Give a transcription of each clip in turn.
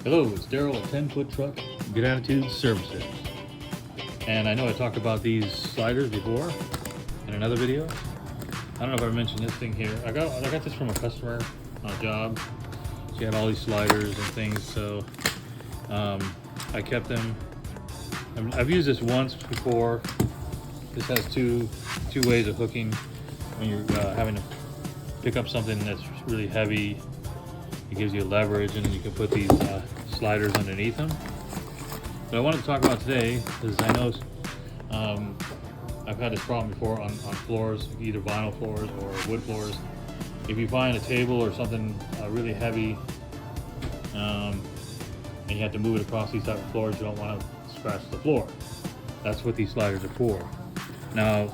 Hello, it's Daryl at 10 Foot Truck, Good Attitude Services. And I know I talked about these sliders before in another video. I don't know if I mentioned this thing here. I got this from a customer on a job. She had all these sliders and things, so I kept them. I've used this once before. This has two ways of hooking when you're having to pick up something that's really heavy. It gives you leverage, and then you can put these sliders underneath them. What I wanted to talk about today is I know I've had this problem before on floors, either vinyl floors or wood floors. If you find a table or something really heavy and you have to move it across these type of floors, you don't want to scratch the floor. That's what these sliders are for. Now,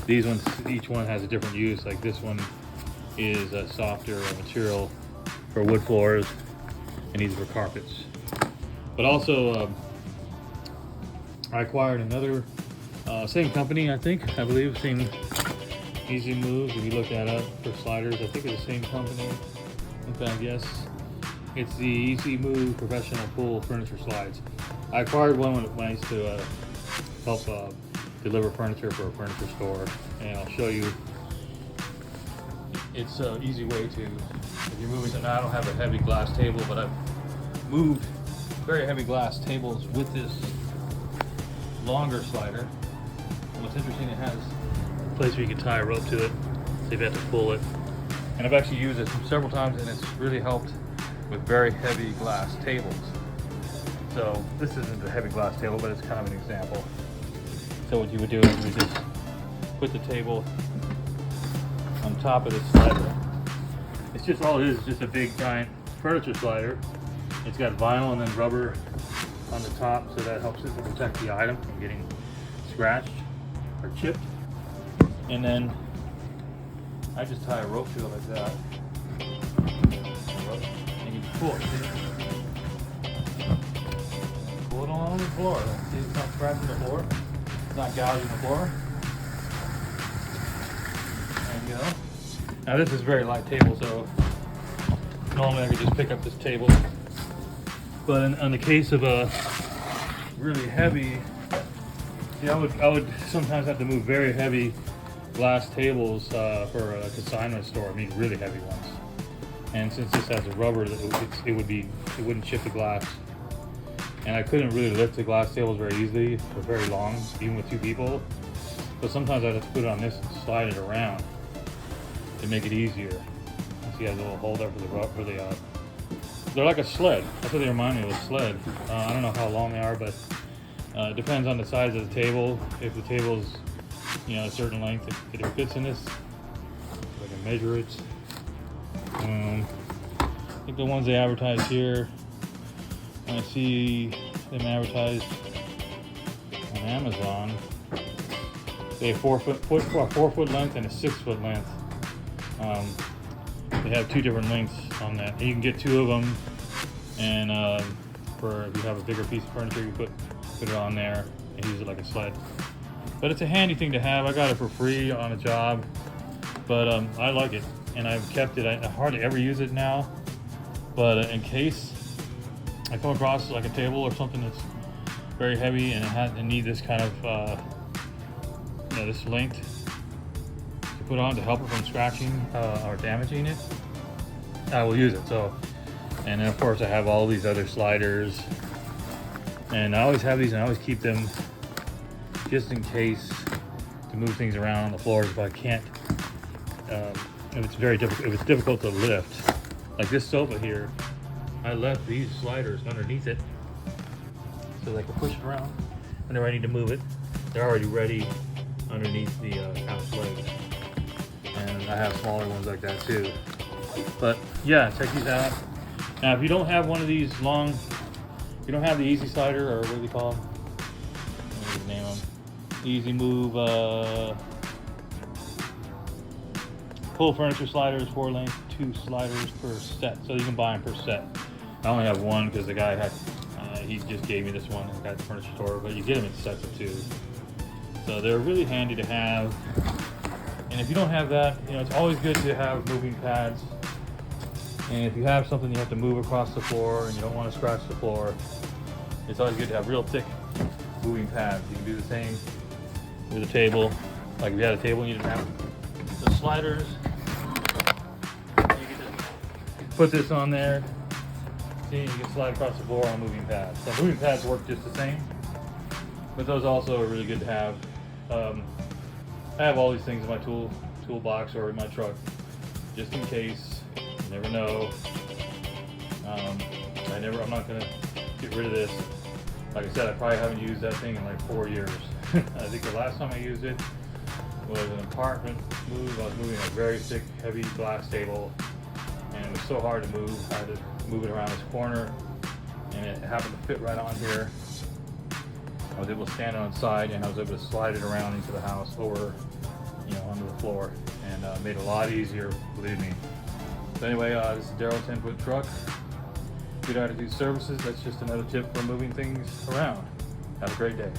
these ones, each one has a different use. Like this one is a softer material for wood floors, and these are for carpets. But also, I acquired another, same company, I believe, same Easy Moves. If you look that up for sliders, I think it's the same company. In fact, yes, it's the Easy Move Professional Pull Furniture Slides. I acquired one when I used to help deliver furniture for a furniture store, and I'll show you. It's an easy way to, if you're moving something. I don't have a heavy glass table, but I've moved very heavy glass tables with this longer slider. And what's interesting, it has a place where you can tie a rope to it, so you have to pull it. And I've actually used it several times, and it's really helped with very heavy glass tables. So this isn't a heavy glass table, but it's kind of an example. So what you would do is you just put the table on top of this slider. It's just all it is just a big giant furniture slider. It's got vinyl and then rubber on the top, so that helps it to protect the item from getting scratched or chipped. And then I just tie a rope to it like that. And you pull it. Pull it along the floor. See, it's not scratching the floor. It's not gouging the floor. There you go. Now this is a very light table, so normally I could just pick up this table. But in the case of a really heavy, see, I would sometimes have to move very heavy glass tables for a consignment store. I mean, really heavy ones. And since this has a rubber, it wouldn't chip the glass. And I couldn't really lift the glass tables very easily or very long, even with two people. So sometimes I'd have to put it on this and slide it around to make it easier. See, it has a little hole there for the rubber. They're like a sled. That's what they remind me of, a sled. I don't know how long they are, but it depends on the size of the table. If the table's, a certain length, if it fits in this, I can measure it. I think the ones they advertise here, I see them advertised on Amazon. They have 4 foot length and a 6 foot length. They have two different lengths on that. And you can get two of them, and for if you have a bigger piece of furniture, you put it on there and use it like a sled. But it's a handy thing to have. I got it for free on a job, but I like it, and I've kept it. I hardly ever use it now, but in case I come across like a table or something that's very heavy and it needs this kind of this length to put on to help it from scratching or damaging it, I will use it. So, and then of course I have all these other sliders, and I always have these, and I always keep them just in case to move things around on the floors if I can't. If it's difficult to lift, like this sofa here, I left these sliders underneath it so that I can push it around whenever I need to move it. They're already ready underneath the couch legs, and I have smaller ones like that too. But yeah, check these out. Now, if you don't have one of these long, you don't have the Easy Slider, or what do you call them? What do you name them? Easy Move Pull Furniture Sliders, 4 length, 2 sliders per set. So you can buy them per set. I only have one because the guy he just gave me this one at the furniture store, but you get them in sets of 2. So they're really handy to have. And if you don't have that, it's always good to have moving pads And if you have something you have to move across the floor and you don't want to scratch the floor, it's always good to have real thick moving pads. You can do the same with a table. Like if you had a table and you didn't have the sliders, you can just put this on there. See, you can slide across the floor on moving pads. So moving pads work just the same, but those also are really good to have. I have all these things in my toolbox or in my truck, just in case. You never know. I'm not gonna get rid of this. Like I said, I probably haven't used that thing in like 4 years. I think the last time I used it was an apartment move. I was moving a very thick, heavy glass table, and it was so hard to move. I had to move it around this corner, and it happened to fit right on here. I was able to stand on its side, and I was able to slide it around into the house over, onto the floor, and made it a lot easier, believe me. So anyway, this is Daryl's 10-foot truck. Good Attitude Services. That's just another tip for moving things around. Have a great day.